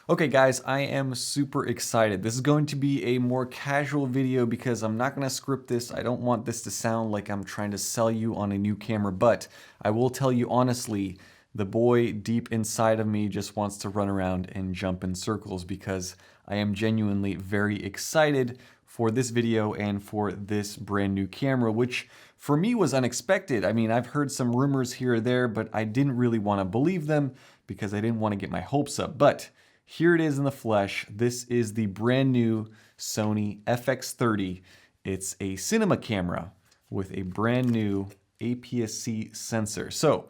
Okay guys, I am super excited. This is going to be a more casual video because I'm not going to script this. I don't want this to sound like I'm trying to sell you on a new camera, but I will tell you honestly, the boy deep inside of me just wants to run around and jump in circles because I am genuinely very excited for this video and for this brand new camera, which for me was unexpected. I mean, I've heard some rumors here or there, but I didn't really want to believe them because I didn't want to get my hopes up. But here it is in the flesh. This is the brand new Sony FX30. It's a cinema camera with a brand new APS-C sensor. So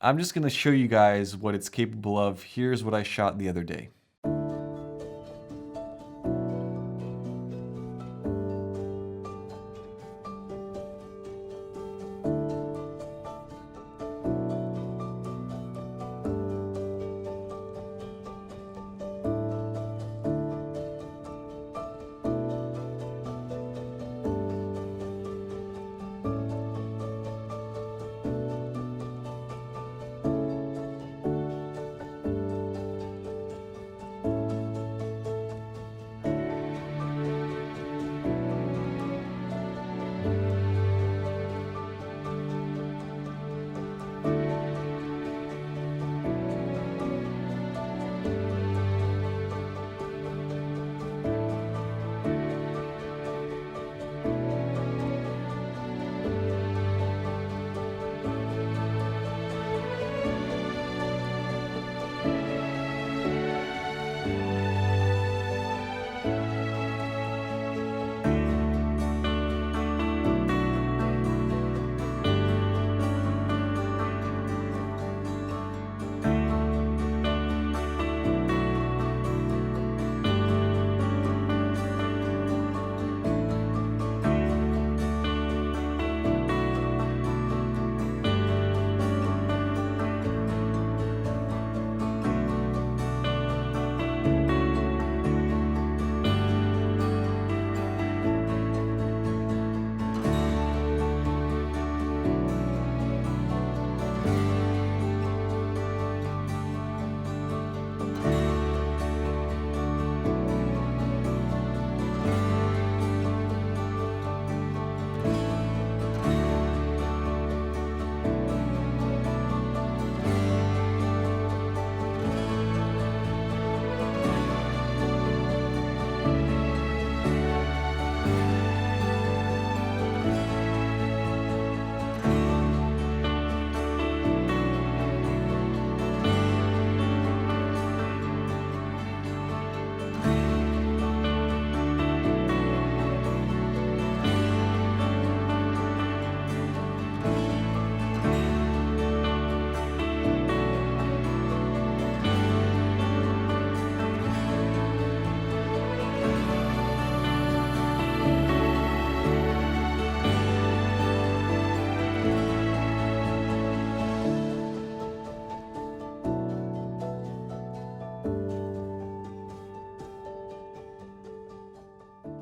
I'm just going to show you guys what it's capable of. Here's what I shot the other day.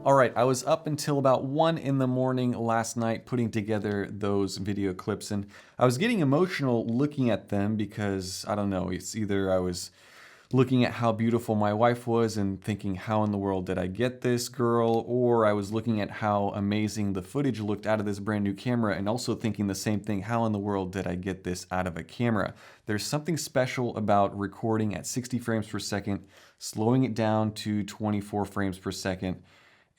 All right, I was up until about 1 in the morning last night putting together those video clips, and I was getting emotional looking at them because, I don't know, it's either I was looking at how beautiful my wife was and thinking, how in the world did I get this girl? Or I was looking at how amazing the footage looked out of this brand new camera and also thinking the same thing, how in the world did I get this out of a camera? There's something special about recording at 60 frames per second, slowing it down to 24 frames per second,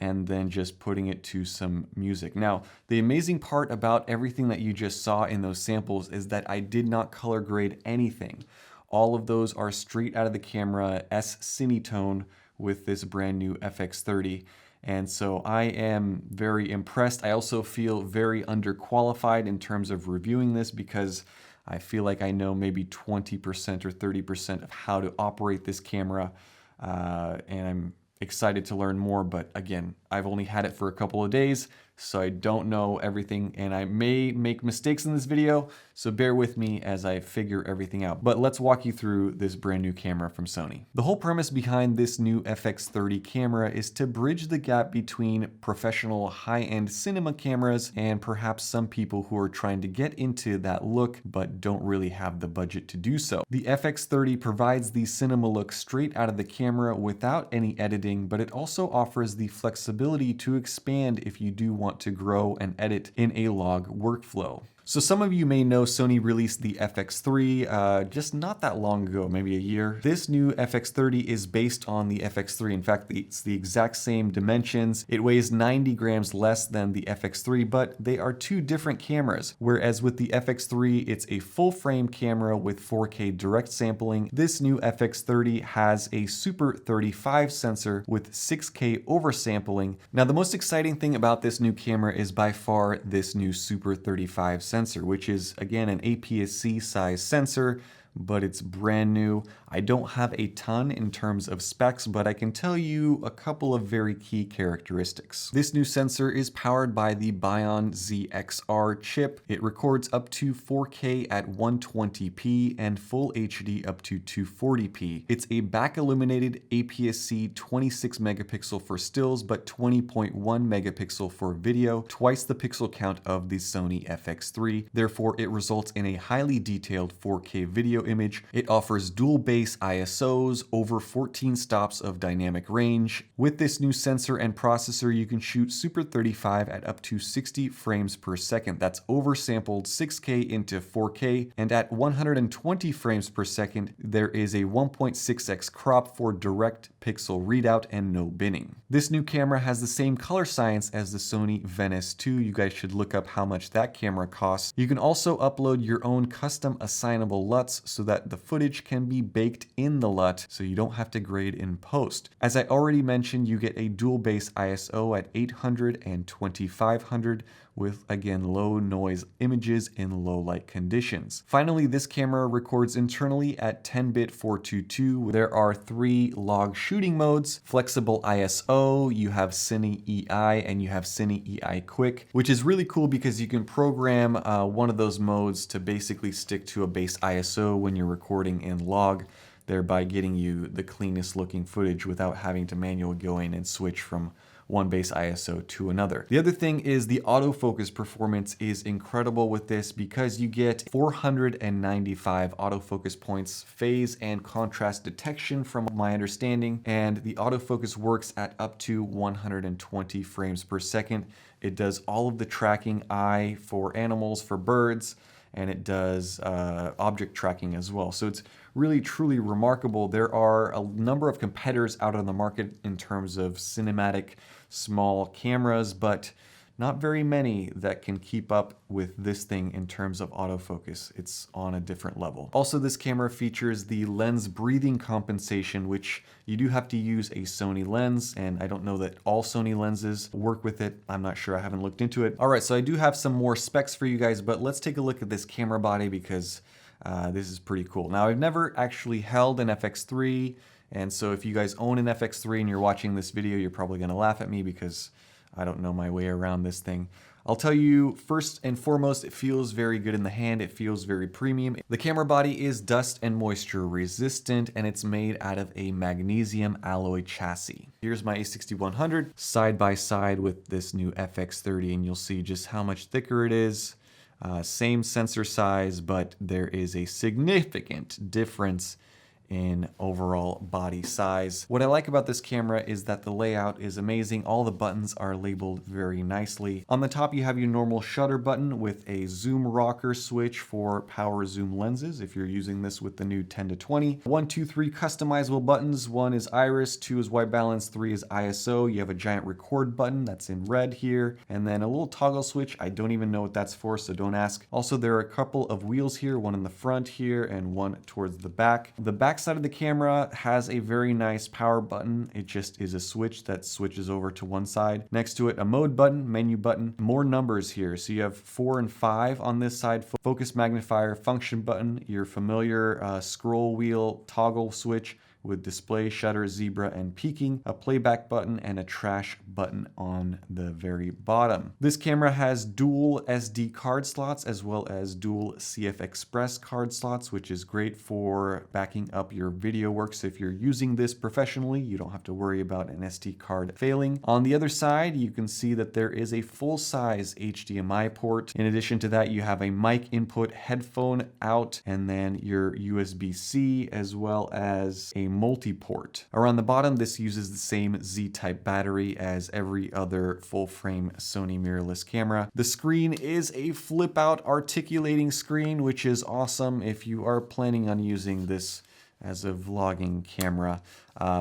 and then just putting it to some music. Now, the amazing part about everything that you just saw in those samples is that I did not color grade anything. All of those are straight out of the camera, S-Cinetone with this brand new FX30. And so I am very impressed. I also feel very underqualified in terms of reviewing this because I feel like I know maybe 20% or 30% of how to operate this camera. And I'm excited to learn more, but again, I've only had it for a couple of days, so I don't know everything, and I may make mistakes in this video, so bear with me as I figure everything out. But let's walk you through this brand new camera from Sony. The whole premise behind this new FX30 camera is to bridge the gap between professional high-end cinema cameras and perhaps some people who are trying to get into that look but don't really have the budget to do so. The FX30 provides the cinema look straight out of the camera without any editing, but it also offers the flexibility to expand if you do want to grow and edit in a log workflow. So some of you may know Sony released the FX3 just not that long ago, maybe a year. This new FX30 is based on the FX3. In fact, it's the exact same dimensions. It weighs 90 grams less than the FX3, but they are two different cameras. Whereas with the FX3, it's a full frame camera with 4K direct sampling. This new FX30 has a Super 35 sensor with 6K oversampling. Now, the most exciting thing about this new camera is by far this new Super 35 sensor, which is again an APS-C size sensor, but it's brand new. I don't have a ton in terms of specs, but I can tell you a couple of very key characteristics. This new sensor is powered by the Bion ZXR chip. It records up to 4K at 120p and full HD up to 240p. It's a back illuminated APS-C 26 megapixel for stills, but 20.1 megapixel for video, twice the pixel count of the Sony FX3. Therefore, it results in a highly detailed 4K video image. It offers dual base ISOs, over 14 stops of dynamic range. With this new sensor and processor, you can shoot Super 35 at up to 60 frames per second. That's oversampled 6K into 4K, and at 120 frames per second, there is a 1.6x crop for direct pixel readout and no binning. This new camera has the same color science as the Sony Venice 2. You guys should look up how much that camera costs. You can also upload your own custom assignable LUTs so that the footage can be baked in the LUT so you don't have to grade in post. As I already mentioned, you get a dual base ISO at 800 and 2500 with, again, low noise images in low light conditions. Finally, this camera records internally at 10-bit 422. There are 3 log shooting modes: flexible ISO, you have Cine EI, and you have Cine EI Quick, which is really cool because you can program one of those modes to basically stick to a base ISO when you're recording in log, thereby getting you the cleanest looking footage without having to manually go in and switch from one base ISO to another. The other thing is the autofocus performance is incredible with this because you get 495 autofocus points, phase and contrast detection from my understanding, and the autofocus works at up to 120 frames per second. It does all of the tracking, eye for animals, for birds, and it does object tracking as well. So it's really truly remarkable. There are a number of competitors out on the market in terms of cinematic small cameras, but not very many that can keep up with this thing in terms of autofocus. It's on a different level. Also, this camera features the lens breathing compensation, which you do have to use a Sony lens, and I don't know that all Sony lenses work with it. I'm not sure, I haven't looked into it. All right, so I do have some more specs for you guys, but let's take a look at this camera body because this is pretty cool. Now, I've never actually held an FX3, and so if you guys own an FX3 and you're watching this video, you're probably gonna laugh at me because I don't know my way around this thing. I'll tell you, first and foremost, it feels very good in the hand. It feels very premium. The camera body is dust and moisture resistant, and it's made out of a magnesium alloy chassis. Here's my A6100 side by side with this new FX30, and you'll see just how much thicker it is. Same sensor size, but there is a significant difference in overall body size. What I like about this camera is that the layout is amazing. All the buttons are labeled very nicely. On the top, you have your normal shutter button with a zoom rocker switch for power zoom lenses if you're using this with the new 10-20. 1, 2, 3 customizable buttons. 1 is iris, 2 is white balance, 3 is ISO. You have a giant record button that's in red here, and then a little toggle switch. I don't even know what that's for, so don't ask. Also, there are a couple of wheels here, one in the front here and one towards the back. The back side of the camera has a very nice power button. It just is a switch that switches over to one side. Next to it, a mode button, menu button, more numbers here. So you have 4 and 5 on this side. Focus magnifier, function button, your familiar scroll wheel toggle switch, with display, shutter, zebra, and peaking, a playback button, and a trash button on the very bottom. This camera has dual SD card slots as well as dual CF Express card slots, which is great for backing up your video work. So if you're using this professionally, you don't have to worry about an SD card failing. On the other side, you can see that there is a full-size HDMI port. In addition to that, you have a mic input, headphone out, and then your USB-C as well as a multi-port. Around the bottom, this uses the same Z-type battery as every other full-frame Sony mirrorless camera. The screen is a flip-out articulating screen, which is awesome if you are planning on using this as a vlogging camera,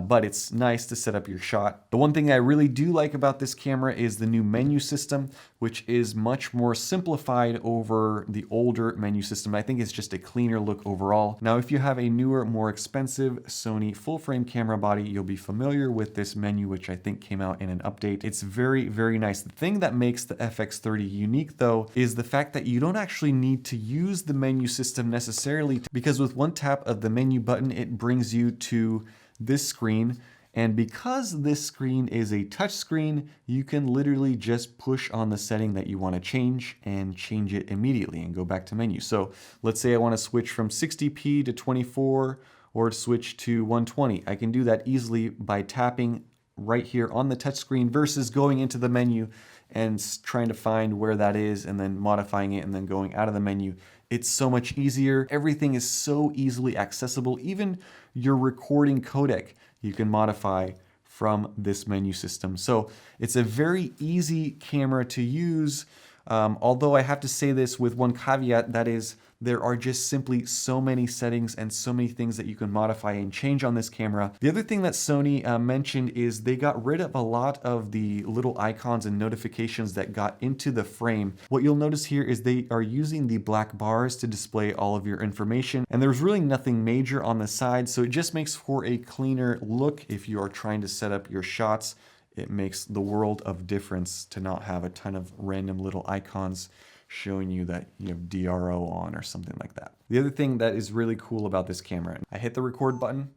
but it's nice to set up your shot. The one thing I really do like about this camera is the new menu system, which is much more simplified over the older menu system. I think it's just a cleaner look overall. Now, if you have a newer, more expensive Sony full-frame camera body, you'll be familiar with this menu, which I think came out in an update. It's very, very nice. The thing that makes the FX30 unique, though, is the fact that you don't actually need to use the menu system necessarily, because with one tap of the menu button, it brings you to this screen. And because this screen is a touch screen, you can literally just push on the setting that you want to change and change it immediately and go back to menu. So let's say I want to switch from 60p to 24 or switch to 120. I can do that easily by tapping right here on the touch screen versus going into the menu and trying to find where that is and then modifying it and then going out of the menu. It's so much easier. Everything is so easily accessible. Even your recording codec, you can modify from this menu system. So it's a very easy camera to use. Although I have to say this with one caveat, that is, there are just simply so many settings and so many things that you can modify and change on this camera. The other thing that Sony mentioned is they got rid of a lot of the little icons and notifications that got into the frame. What you'll notice here is they are using the black bars to display all of your information, and there's really nothing major on the side, so it just makes for a cleaner look if you are trying to set up your shots. It makes the world of difference to not have a ton of random little icons showing you that you have DRO on or something like that. The other thing that is really cool about this camera, I hit the record button.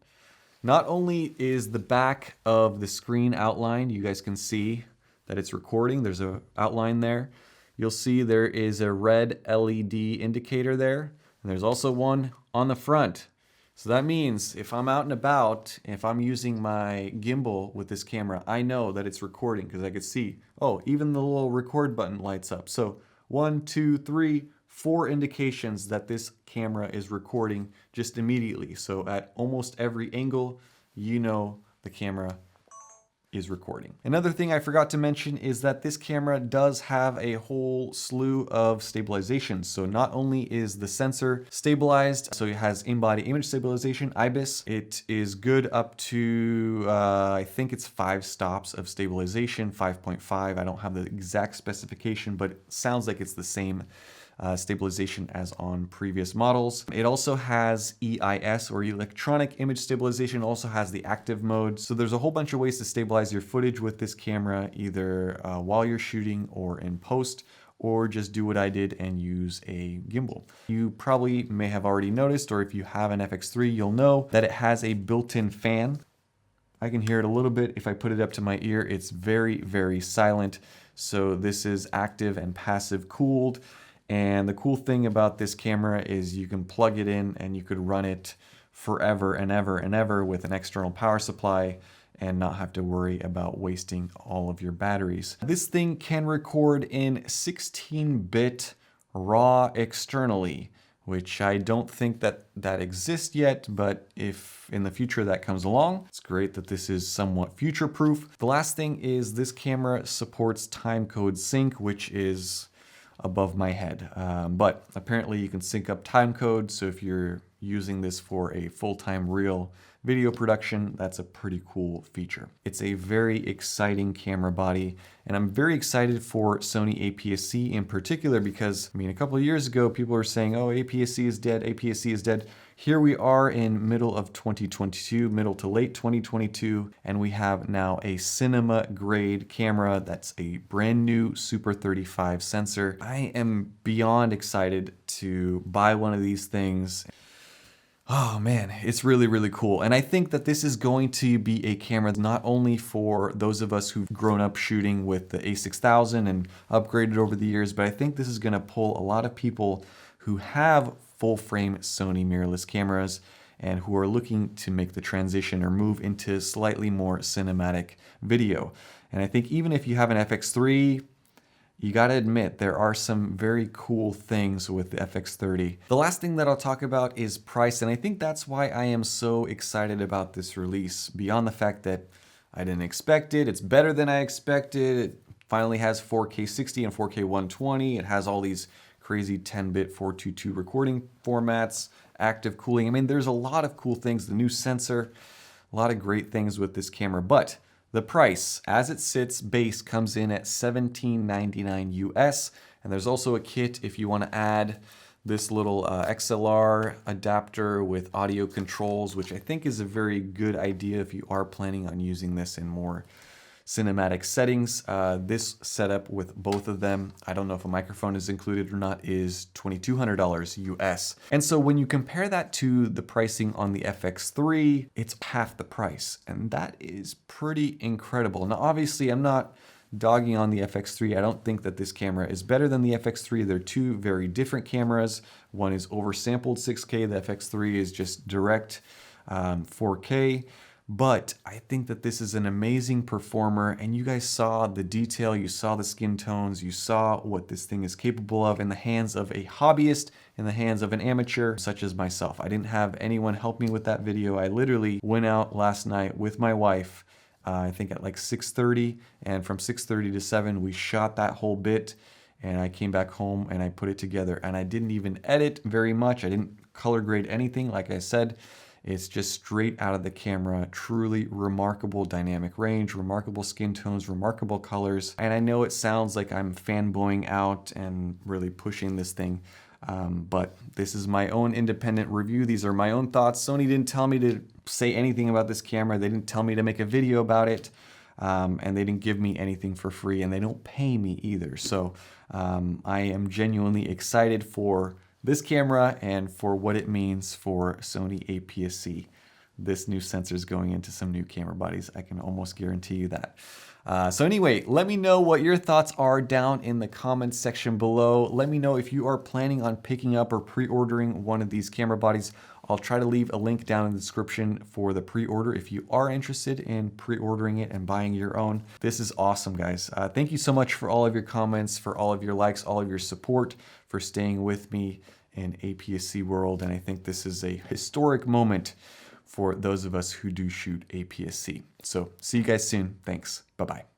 Not only is the back of the screen outlined, you guys can see that it's recording. There's an outline there. You'll see there is a red LED indicator there, and there's also one on the front. So that means if I'm out and about, if I'm using my gimbal with this camera, I know that it's recording because I could see, oh, even the little record button lights up. So 1, 2, 3, 4 indications that this camera is recording just immediately. So at almost every angle, you know the camera is recording. Another thing I forgot to mention is that this camera does have a whole slew of stabilizations. So not only is the sensor stabilized, so it has in-body image stabilization, IBIS. It is good up to, I think it's 5 stops of stabilization, 5.5. I don't have the exact specification, but it sounds like it's the same stabilization as on previous models. It also has EIS, or electronic image stabilization, also has the active mode. So there's a whole bunch of ways to stabilize your footage with this camera, either while you're shooting or in post, or just do what I did and use a gimbal. You probably may have already noticed, or if you have an FX3, you'll know that it has a built-in fan. I can hear it a little bit. If I put it up to my ear, it's very, very silent. So this is active and passive cooled. And the cool thing about this camera is you can plug it in and you could run it forever and ever and ever with an external power supply and not have to worry about wasting all of your batteries. This thing can record in 16-bit RAW externally, which I don't think that exists yet, but if in the future that comes along, it's great that this is somewhat future-proof. The last thing is this camera supports timecode sync, which is above my head. But apparently you can sync up timecode, so if you're using this for a full-time real video production, that's a pretty cool feature. It's a very exciting camera body, and I'm very excited for Sony APS-C in particular because, I mean, a couple of years ago, people were saying, oh, APS-C is dead, APS-C is dead. Here we are in middle of 2022, middle to late 2022, and we have now a cinema grade camera that's a brand new Super 35 sensor. I am beyond excited to buy one of these things. Oh man, it's really, really cool. And I think that this is going to be a camera not only for those of us who've grown up shooting with the A6000 and upgraded over the years, but I think this is going to pull a lot of people who have full frame Sony mirrorless cameras and who are looking to make the transition or move into slightly more cinematic video. And I think even if you have an FX3, you gotta admit, there are some very cool things with the FX30. The last thing that I'll talk about is price, and I think that's why I am so excited about this release. Beyond the fact that I didn't expect it, it's better than I expected. It finally has 4K 60 and 4K 120. It has all these crazy 10-bit 422 recording formats, active cooling. I mean, there's a lot of cool things. The new sensor, a lot of great things with this camera, but the price, as it sits, base comes in at $17.99 US, and there's also a kit if you want to add this little XLR adapter with audio controls, which I think is a very good idea if you are planning on using this in more cinematic settings. This setup with both of them, I don't know if a microphone is included or not, is $2,200 US. And so when you compare that to the pricing on the FX3, it's half the price. And that is pretty incredible. Now, obviously, I'm not dogging on the FX3. I don't think that this camera is better than the FX3. They're two very different cameras. One is oversampled 6K. The FX3 is just direct 4K. But I think that this is an amazing performer, and you guys saw the detail, you saw the skin tones, you saw what this thing is capable of in the hands of a hobbyist, in the hands of an amateur such as myself. I didn't have anyone help me with that video. I literally went out last night with my wife, I think at like 6:30, and from 6:30 to 7 we shot that whole bit, and I came back home and I put it together, and I didn't even edit very much. I didn't color grade anything, like I said. It's just straight out of the camera. Truly remarkable dynamic range, remarkable skin tones, remarkable colors. And I know it sounds like I'm fanboying out and really pushing this thing, but this is my own independent review. These are my own thoughts. Sony didn't tell me to say anything about this camera. They didn't tell me to make a video about it, and they didn't give me anything for free, and they don't pay me either. So I am genuinely excited for this camera and for what it means for Sony APS-C. This new sensor is going into some new camera bodies. I can almost guarantee you that. So anyway, let me know what your thoughts are down in the comments section below. Let me know if you are planning on picking up or pre-ordering one of these camera bodies. I'll try to leave a link down in the description for the pre-order if you are interested in pre-ordering it and buying your own. This is awesome, guys. Thank you so much for all of your comments, for all of your likes, all of your support, for staying with me in APS-C world. And I think this is a historic moment for those of us who do shoot APS-C. So see you guys soon. Thanks. Bye-bye.